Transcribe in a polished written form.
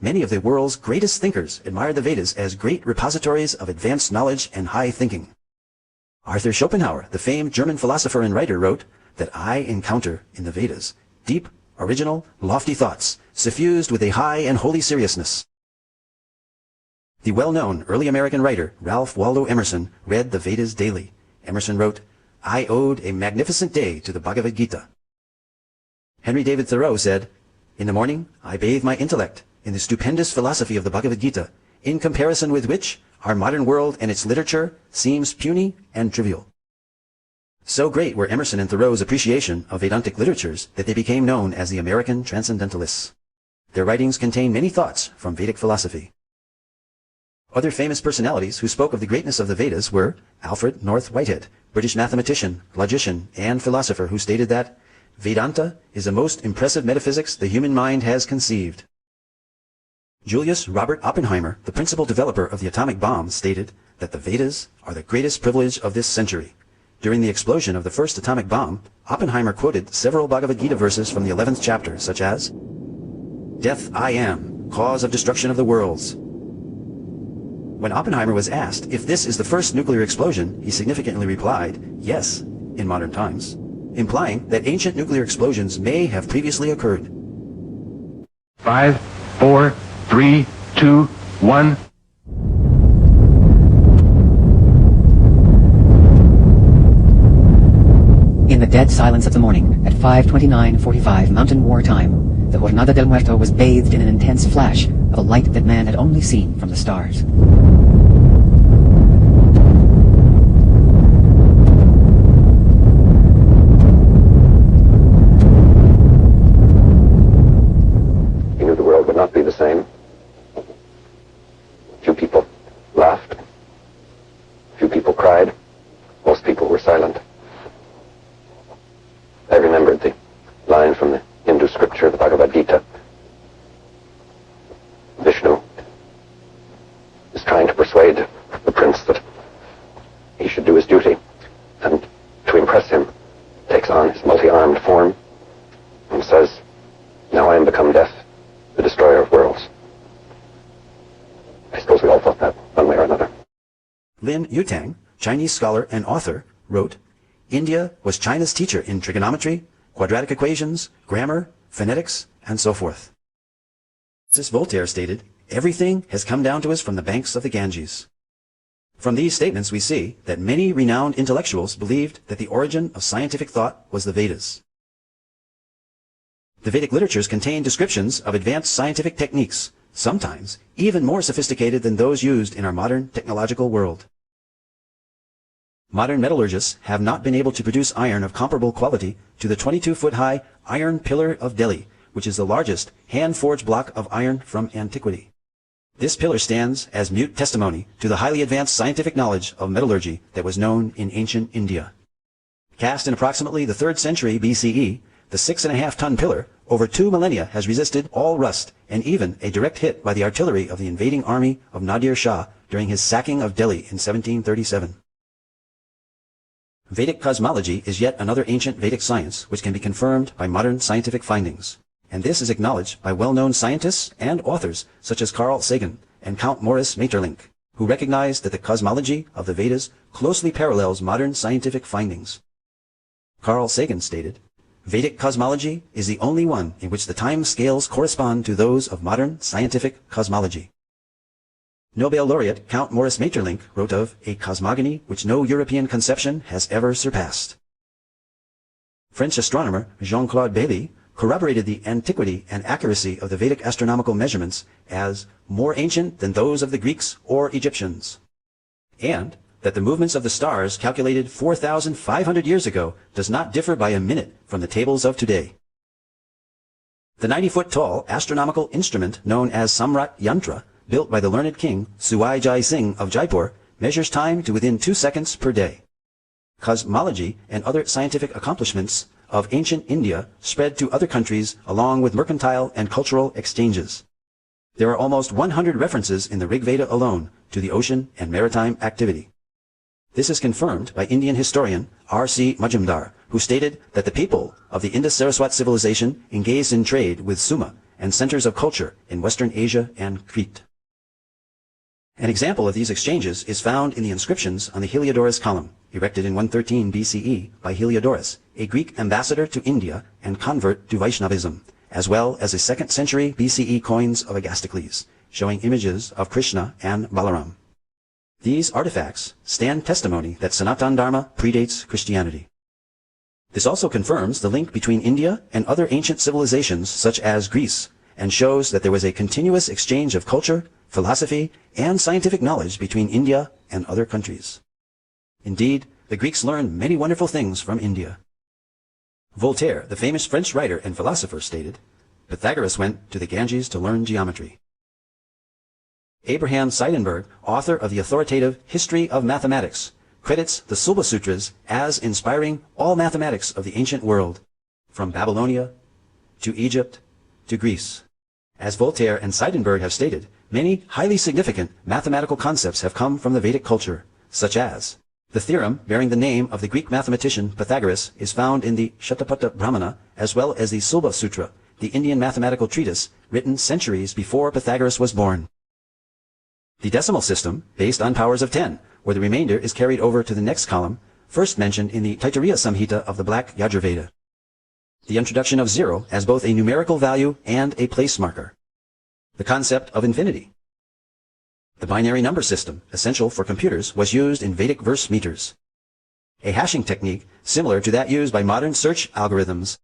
many of the world's greatest thinkers admired the Vedas as great repositories of advanced knowledge and high thinking. Arthur Schopenhauer, the famed German philosopher and writer, wrote that I encounter in the Vedas deep, original, lofty thoughts, suffused with a high and holy seriousness. The well-known early American writer Ralph Waldo Emerson read the Vedas daily. Emerson wrote, I owed a magnificent day to the Bhagavad Gita. Henry David Thoreau said, in the morning I bathe my intellect in the stupendous philosophy of the Bhagavad Gita, in comparison with which our modern world and its literature seems puny and trivial. So great were Emerson and Thoreau's appreciation of Vedantic literatures that they became known as the American Transcendentalists. Their writings contain many thoughts from Vedic philosophy. Other famous personalities who spoke of the greatness of the Vedas were Alfred North Whitehead, British mathematician, logician, and philosopher, who stated that Vedanta is the most impressive metaphysics the human mind has conceived. Julius Robert Oppenheimer, the principal developer of the atomic bomb, stated that the Vedas are the greatest privilege of this century. During the explosion of the first atomic bomb, Oppenheimer quoted several Bhagavad Gita verses from the 11th chapter, such as, Death I am, cause of destruction of the worlds. When Oppenheimer was asked if this is the first nuclear explosion, he significantly replied, yes, in modern times, implying that ancient nuclear explosions may have previously occurred. 5, 4, 3, 2, 1. In the dead silence of the morning, at 5:29:45 Mountain War time, the Jornada del Muerto was bathed in an intense flash of a light that man had only seen from the stars. He knew the world would not be the same. Few people laughed. Few people cried. Most people were silent. I remembered the line from the Hindu scripture, the Bhagavad Gita. Vishnu is trying to persuade the prince that he should do his duty, and to impress him takes on his multi-armed form and says, now I am become death, the destroyer of worlds. I suppose we all thought that one way or another. Lin Yutang, Chinese scholar and author, wrote, India was China's teacher in trigonometry, quadratic equations, grammar, phonetics, and so forth. Francis Voltaire stated, everything has come down to us from the banks of the Ganges. From these statements we see that many renowned intellectuals believed that the origin of scientific thought was the Vedas. The Vedic literatures contain descriptions of advanced scientific techniques, sometimes even more sophisticated than those used in our modern technological world. Modern metallurgists have not been able to produce iron of comparable quality to the 22-foot-high iron pillar of Delhi, which is the largest hand-forged block of iron from antiquity. This pillar stands as mute testimony to the highly advanced scientific knowledge of metallurgy that was known in ancient India. Cast in approximately the 3rd century BCE, the 6.5-ton pillar, over 2 millennia has resisted all rust and even a direct hit by the artillery of the invading army of Nadir Shah during his sacking of Delhi in 1737. Vedic cosmology is yet another ancient Vedic science which can be confirmed by modern scientific findings, and this is acknowledged by well-known scientists and authors such as Carl Sagan and Count Maurice Maeterlinck, who recognized that the cosmology of the Vedas closely parallels modern scientific findings. Carl Sagan stated, Vedic cosmology is the only one in which the time scales correspond to those of modern scientific cosmology. Nobel laureate Count Maurice Maeterlinck wrote of a cosmogony which no European conception has ever surpassed. French astronomer Jean-Claude Bailly corroborated the antiquity and accuracy of the Vedic astronomical measurements as more ancient than those of the Greeks or Egyptians, and that the movements of the stars calculated 4,500 years ago does not differ by a minute from the tables of today. The 90-foot-tall astronomical instrument known as Samrat Yantra, built by the learned king Suai Jai Singh of Jaipur, measures time to within 2 seconds per day. Cosmology and other scientific accomplishments of ancient India spread to other countries along with mercantile and cultural exchanges. There are almost 100 references in the Rig Veda alone to the ocean and maritime activity. This is confirmed by Indian historian R.C. Majumdar, who stated that the people of the Indus-Saraswat civilization engaged in trade with Suma and centers of culture in Western Asia and Crete. An example of these exchanges is found in the inscriptions on the Heliodorus column, erected in 113 BCE by Heliodorus, a Greek ambassador to India and convert to Vaishnavism, as well as the 2nd century BCE coins of Agastocles, showing images of Krishna and Balaram. These artifacts stand testimony that Sanatana Dharma predates Christianity. This also confirms the link between India and other ancient civilizations such as Greece, and shows that there was a continuous exchange of culture, philosophy, and scientific knowledge between India and other countries. Indeed, the Greeks learned many wonderful things from India. Voltaire, the famous French writer and philosopher, stated, "Pythagoras went to the Ganges to learn geometry." Abraham Seidenberg, author of the authoritative History of Mathematics, credits the Sulba Sutras as inspiring all mathematics of the ancient world, from Babylonia to Egypt to Greece. As Voltaire and Seidenberg have stated, many highly significant mathematical concepts have come from the Vedic culture, such as the theorem bearing the name of the Greek mathematician Pythagoras is found in the Shatapatha Brahmana, as well as the Sulba Sutra, the Indian mathematical treatise written centuries before Pythagoras was born. The decimal system, based on powers of 10, where the remainder is carried over to the next column, first mentioned in the Taittiriya Samhita of the Black Yajurveda. The introduction of 0 as both a numerical value and a place marker. The concept of infinity. The binary number system, essential for computers, was used in Vedic verse meters. A hashing technique similar to that used by modern search algorithms